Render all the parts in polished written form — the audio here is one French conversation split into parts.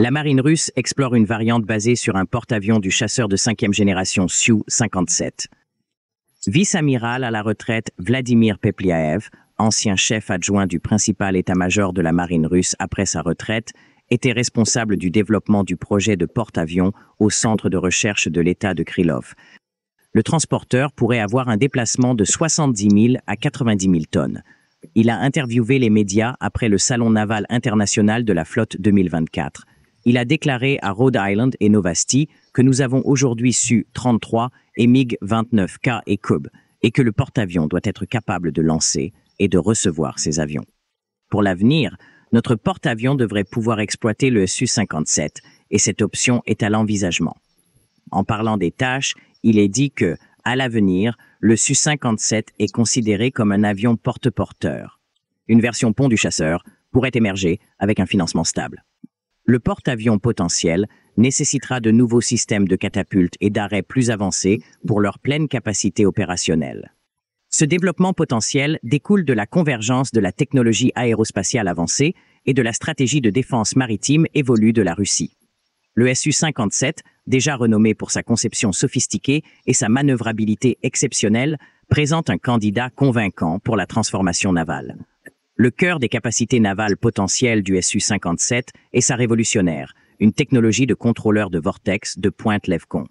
La marine russe explore une variante basée sur un porte-avions du chasseur de 5e génération Su-57. Vice-amiral à la retraite Vladimir Pepliaev, ancien chef adjoint du principal état-major de la marine russe après sa retraite, était responsable du développement du projet de porte-avions au centre de recherche de l'État de Krylov. Le transporteur pourrait avoir un déplacement de 70 000 à 90 000 tonnes. Il a interviewé les médias après le Salon naval international de la flotte 2024. Il a déclaré à Rhode Island et Novosti que nous avons aujourd'hui Su-33 et MiG-29K et Kub, et que le porte-avions doit être capable de lancer et de recevoir ces avions. Pour l'avenir, notre porte-avions devrait pouvoir exploiter le Su-57, et cette option est à l'envisagement. En parlant des tâches, il est dit que, à l'avenir, le Su-57 est considéré comme un avion porte-porteur. Une version pont du chasseur pourrait émerger avec un financement stable. Le porte-avions potentiel nécessitera de nouveaux systèmes de catapultes et d'arrêts plus avancés pour leur pleine capacité opérationnelle. Ce développement potentiel découle de la convergence de la technologie aérospatiale avancée et de la stratégie de défense maritime évolue de la Russie. Le Su-57, déjà renommé pour sa conception sophistiquée et sa manœuvrabilité exceptionnelle, présente un candidat convaincant pour la transformation navale. Le cœur des capacités navales potentielles du Su-57 est sa révolutionnaire, une technologie de contrôleur de vortex de pointe Levcon.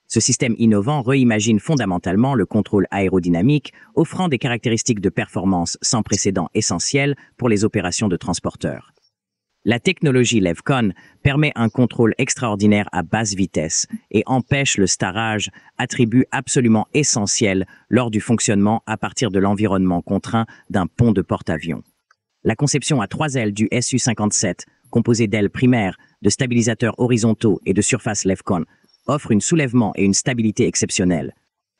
Ce système innovant réimagine fondamentalement le contrôle aérodynamique, offrant des caractéristiques de performance sans précédent essentielles pour les opérations de transporteurs. La technologie Levcon permet un contrôle extraordinaire à basse vitesse et empêche le starrage, attribut absolument essentiel lors du fonctionnement à partir de l'environnement contraint d'un pont de porte-avions. La conception à 3 ailes du Su-57, composée d'ailes primaires, de stabilisateurs horizontaux et de surface Levcon, offre un soulèvement et une stabilité exceptionnelles.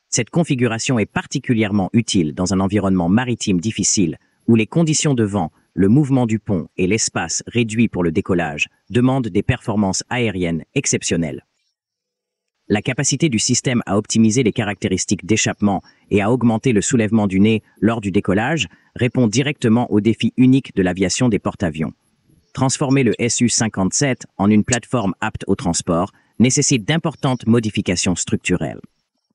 Cette configuration est particulièrement utile dans un environnement maritime difficile où les conditions de vent, le mouvement du pont et l'espace réduit pour le décollage demandent des performances aériennes exceptionnelles. La capacité du système à optimiser les caractéristiques d'échappement et à augmenter le soulèvement du nez lors du décollage répond directement au défi unique de l'aviation des porte-avions. Transformer le Su-57 en une plateforme apte au transport nécessite d'importantes modifications structurelles.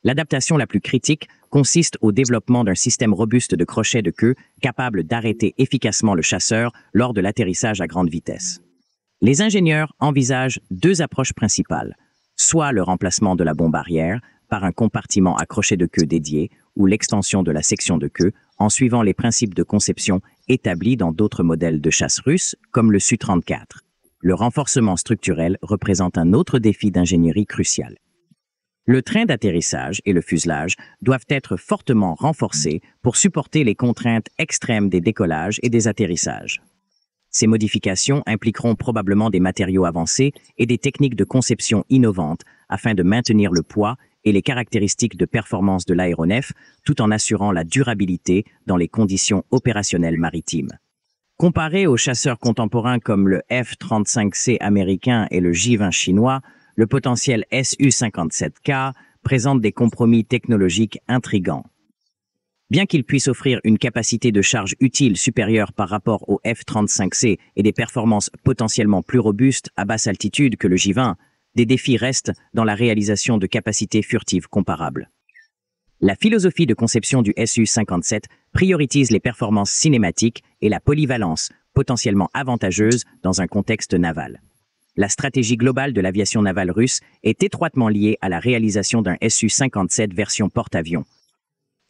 L'adaptation la plus critique consiste au développement d'un système robuste de crochets de queue capable d'arrêter efficacement le chasseur lors de l'atterrissage à grande vitesse. Les ingénieurs envisagent 2 approches principales, soit le remplacement de la bombe arrière par un compartiment à crochet de queue dédié ou l'extension de la section de queue en suivant les principes de conception établis dans d'autres modèles de chasse russes comme le Su-34. Le renforcement structurel représente un autre défi d'ingénierie crucial. Le train d'atterrissage et le fuselage doivent être fortement renforcés pour supporter les contraintes extrêmes des décollages et des atterrissages. Ces modifications impliqueront probablement des matériaux avancés et des techniques de conception innovantes afin de maintenir le poids et les caractéristiques de performance de l'aéronef tout en assurant la durabilité dans les conditions opérationnelles maritimes. Comparé aux chasseurs contemporains comme le F-35C américain et le J-20 chinois, le potentiel Su-57K présente des compromis technologiques intrigants. Bien qu'il puisse offrir une capacité de charge utile supérieure par rapport au F-35C et des performances potentiellement plus robustes à basse altitude que le J-20, des défis restent dans la réalisation de capacités furtives comparables. La philosophie de conception du Su-57 priorise les performances cinématiques et la polyvalence, potentiellement avantageuse dans un contexte naval. La stratégie globale de l'aviation navale russe est étroitement liée à la réalisation d'un Su-57 version porte-avions.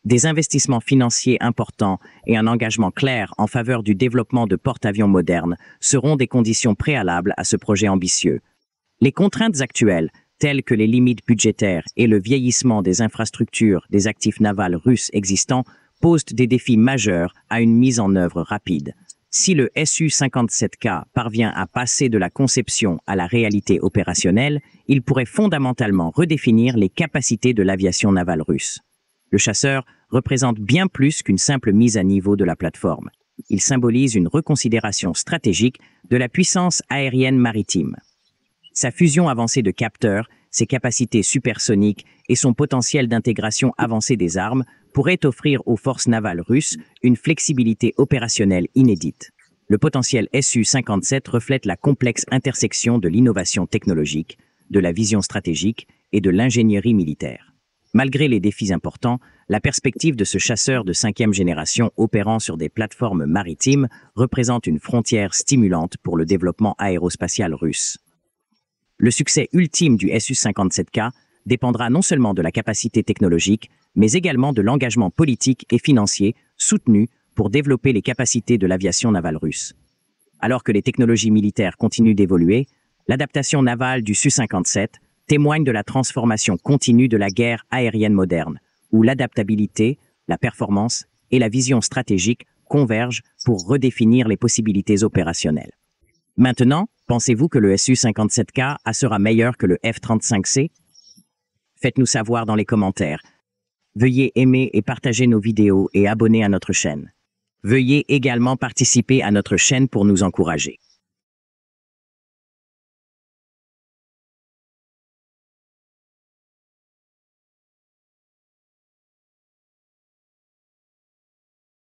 Des investissements financiers importants et un engagement clair en faveur du développement de porte-avions modernes seront des conditions préalables à ce projet ambitieux. Les contraintes actuelles, telles que les limites budgétaires et le vieillissement des infrastructures des actifs navals russes existants, posent des défis majeurs à une mise en œuvre rapide. Si le Su-57K parvient à passer de la conception à la réalité opérationnelle, il pourrait fondamentalement redéfinir les capacités de l'aviation navale russe. Le chasseur représente bien plus qu'une simple mise à niveau de la plateforme. Il symbolise une reconsidération stratégique de la puissance aérienne maritime. Sa fusion avancée de capteurs, ses capacités supersoniques et son potentiel d'intégration avancée des armes pourraient offrir aux forces navales russes une flexibilité opérationnelle inédite. le potentiel Su-57 reflète la complexe intersection de l'innovation technologique, de la vision stratégique et de l'ingénierie militaire. Malgré les défis importants, la perspective de ce chasseur de 5e génération opérant sur des plateformes maritimes représente une frontière stimulante pour le développement aérospatial russe. Le succès ultime du Su-57K dépendra non seulement de la capacité technologique, mais également de l'engagement politique et financier soutenu pour développer les capacités de l'aviation navale russe. Alors que les technologies militaires continuent d'évoluer, l'adaptation navale du Su-57 témoigne de la transformation continue de la guerre aérienne moderne, où l'adaptabilité, la performance et la vision stratégique convergent pour redéfinir les possibilités opérationnelles. Maintenant, pensez-vous que le Su-57K sera meilleur que le F-35C? Faites-nous savoir dans les commentaires. Veuillez aimer et partager nos vidéos et abonner à notre chaîne. Veuillez également participer à notre chaîne pour nous encourager.